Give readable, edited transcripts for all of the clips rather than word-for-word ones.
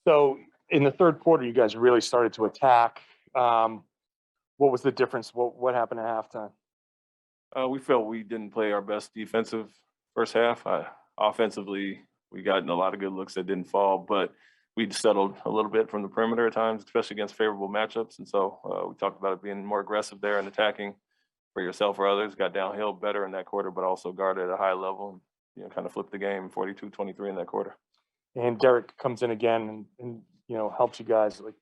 So in the third quarter, you guys really started to attack. What was the difference? What happened at halftime? We felt we didn't play our best defensive first half. Offensively, we got in a lot of good looks that didn't fall, but we settled a little bit from the perimeter at times, especially against favorable matchups. And so we talked about it being more aggressive there and attacking for yourself or others. Got downhill better in that quarter, but also guarded at a high level and kind of flipped the game 42-23 in that quarter. And Derrick comes in again and helps you guys. Like,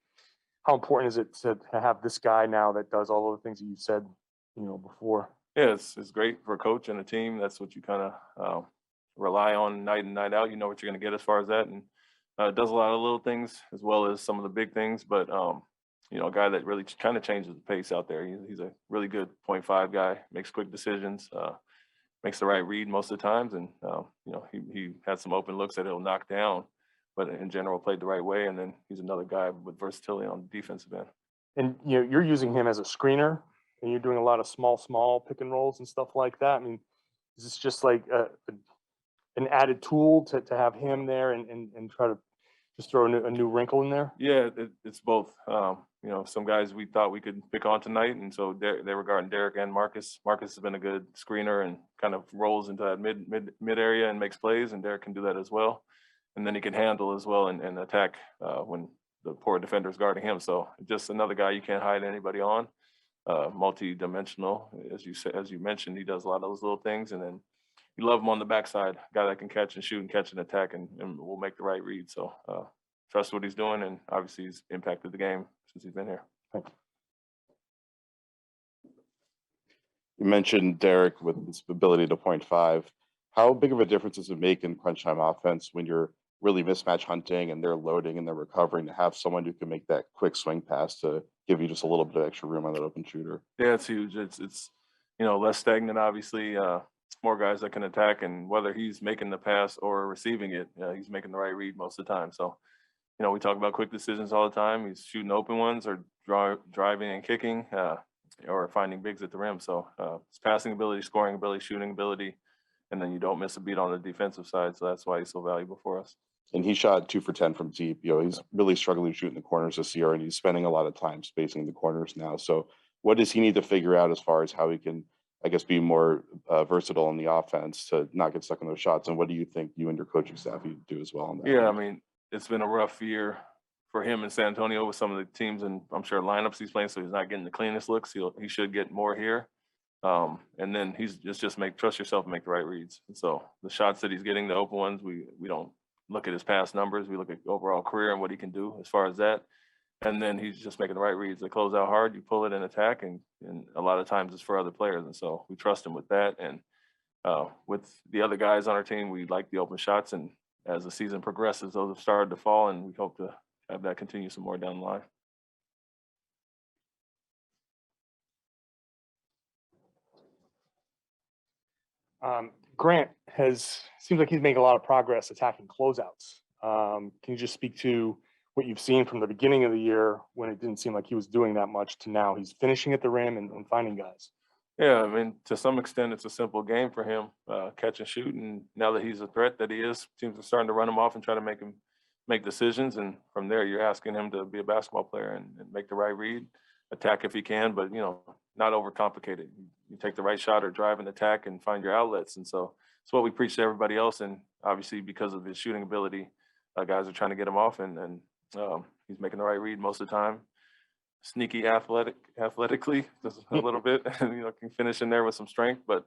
how important is it to have this guy now that does all of the things that you said, before? Yeah, it's great for a coach and a team. That's what you kind of rely on night in, night out. You know what you're going to get as far as that. And does a lot of little things as well as some of the big things. But, a guy that really kind of changes the pace out there. He's a really good 0.5 guy, makes quick decisions, makes the right read most of the times. And, he had some open looks that he'll knock down, but in general played the right way. And then he's another guy with versatility on the defensive end. And, you're using him as a screener. And you're doing a lot of small pick and rolls and stuff like that. I mean, is this just like an added tool to have him there and try to just throw a new wrinkle in there? Yeah, it's both. Some guys we thought we could pick on tonight, and so they were guarding Derrick and Marcus. Marcus has been a good screener and kind of rolls into that mid area and makes plays, and Derrick can do that as well. And then he can handle as well and attack when the poor defender's guarding him. So just another guy you can't hide anybody on. Multi-dimensional, as you mentioned, he does a lot of those little things, and then you love him on the backside, guy that can catch and shoot and catch and attack, and will make the right read. So trust what he's doing, and obviously he's impacted the game since he's been here. You mentioned Derrick with his ability to 0.5. How big of a difference does it make in crunch time offense when you're really mismatch hunting and they're loading and they're recovering, to have someone who can make that quick swing pass to give you just a little bit of extra room on that open shooter? Yeah, it's huge. It's less stagnant, obviously. More guys that can attack, and whether he's making the pass or receiving it, he's making the right read most of the time. So, we talk about quick decisions all the time. He's shooting open ones or driving and kicking or finding bigs at the rim. So it's passing ability, scoring ability, shooting ability, and then you don't miss a beat on the defensive side. So that's why he's so valuable for us. And he shot 2 for 10 from deep. He's really struggling shooting the corners this year, and he's spending a lot of time spacing the corners now. So what does he need to figure out as far as how he can, I guess, be more versatile in the offense to not get stuck in those shots? And what do you think you and your coaching staff need to do as well on that? Yeah, I mean, it's been a rough year for him in San Antonio with some of the teams and I'm sure lineups he's playing, so he's not getting the cleanest looks. He should get more here. And then he's just trust yourself and make the right reads. And so the shots that he's getting, the open ones, we don't look at his past numbers. We look at overall career and what he can do as far as that. And then he's just making the right reads. They close out hard, you pull it and attack, and a lot of times it's for other players. And so we trust him with that. And with the other guys on our team, we like the open shots. And as the season progresses, those have started to fall, and we hope to have that continue some more down the line. Grant seems like he's making a lot of progress attacking closeouts. Can you just speak to what you've seen from the beginning of the year, when it didn't seem like he was doing that much, to now he's finishing at the rim and finding guys? Yeah, I mean, to some extent, it's a simple game for him, catch and shoot. And now that he's a threat that he is, teams are starting to run him off and try to make him make decisions. And from there, you're asking him to be a basketball player and make the right read, attack if he can, but, not overcomplicate it. You take the right shot or drive and attack and find your outlets. And so it's what we preach to everybody else. And obviously, because of his shooting ability, guys are trying to get him off, and he's making the right read most of the time. Sneaky athletically, just a little bit, can finish in there with some strength, but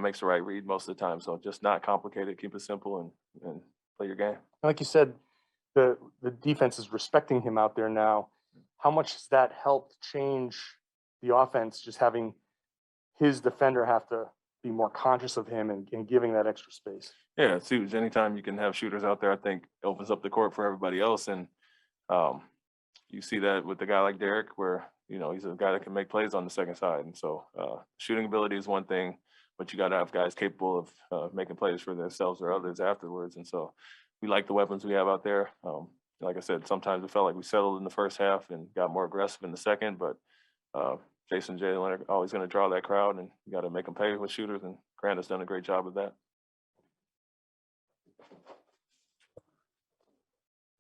makes the right read most of the time. So just not complicated, keep it simple, and play your game. Like you said, the defense is respecting him out there now. How much has that helped change the offense, just having his defender have to be more conscious of him and giving that extra space? Yeah, it's huge. Anytime you can have shooters out there, I think it opens up the court for everybody else. And you see that with a guy like Derrick, where, he's a guy that can make plays on the second side. And so shooting ability is one thing, but you got to have guys capable of making plays for themselves or others afterwards. And so we like the weapons we have out there. Like I said, sometimes it felt like we settled in the first half and got more aggressive in the second, but Jason and Jalen are always going to draw that crowd, and you got to make them pay with shooters, and Grant has done a great job of that.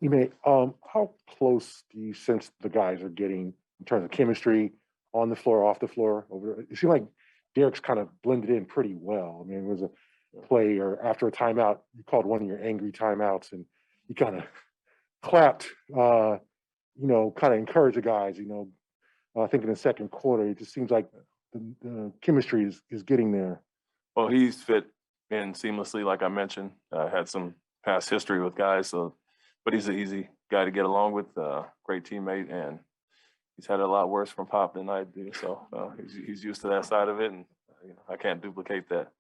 How close do you sense the guys are getting in terms of chemistry on the floor, off the floor? It seemed like Derrick's kind of blended in pretty well. I mean, it was a play or after a timeout, you called one of your angry timeouts and you kind of clapped, kind of encouraged the guys, I think in the second quarter, it just seems like the chemistry is getting there. Well, he's fit in seamlessly, like I mentioned. Had some past history with guys, so but he's an easy guy to get along with. Great teammate, and he's had it a lot worse from Pop than I do. So he's used to that side of it, and I can't duplicate that.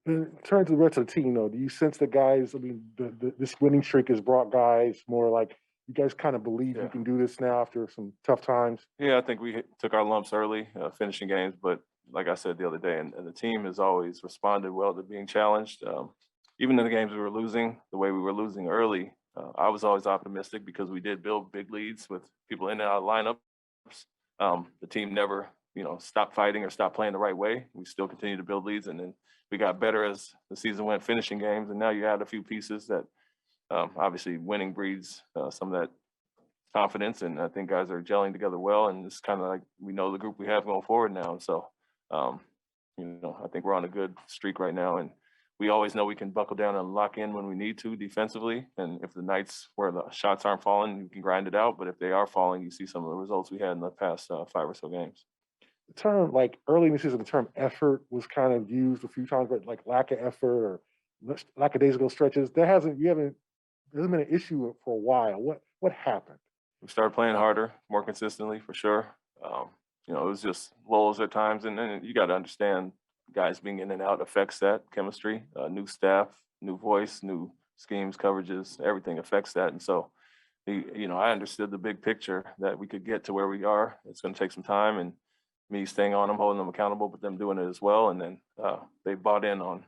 In terms of the rest of the team, though, do you sense the guys? I mean, this winning streak has brought guys more like you guys kind of believe you can do this now after some tough times. Yeah, I think we took our lumps early, finishing games, but like I said the other day, and the team has always responded well to being challenged. Even in the games we were losing, the way we were losing early, I was always optimistic because we did build big leads with people in and out of lineups. The team never, stopped fighting or stopped playing the right way. We still continue to build leads, and then we got better as the season went, finishing games. And now you add a few pieces that obviously winning breeds some of that confidence, and I think guys are gelling together well. And it's kind of like we know the group we have going forward now. So, I think we're on a good streak right now, and we always know we can buckle down and lock in when we need to defensively. And if the nights where the shots aren't falling, you can grind it out. But if they are falling, you see some of the results we had in the past 5 or so games. The term, like early in the season, the term effort was kind of used a few times, but like lack of effort or lackadaisical stretches, there hasn't been an issue for a while. What happened? We started playing harder, more consistently for sure. It was just lulls at times, and then you got to understand guys being in and out affects that chemistry. New staff, new voice, new schemes, coverages, everything affects that. And so, I understood the big picture that we could get to where we are. It's going to take some time, and me staying on them, holding them accountable, but them doing it as well. And then they bought in on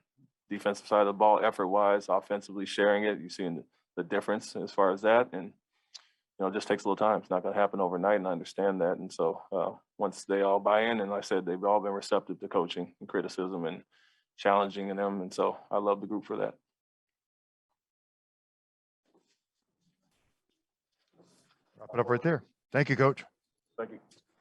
defensive side of the ball, effort-wise, offensively sharing it. You've seen the difference as far as that, and it just takes a little time. It's not going to happen overnight, and I understand that. And so once they all buy in, and like I said, they've all been receptive to coaching and criticism and challenging in them. And so I love the group for that. Wrap it up right there. Thank you, Coach. Thank you.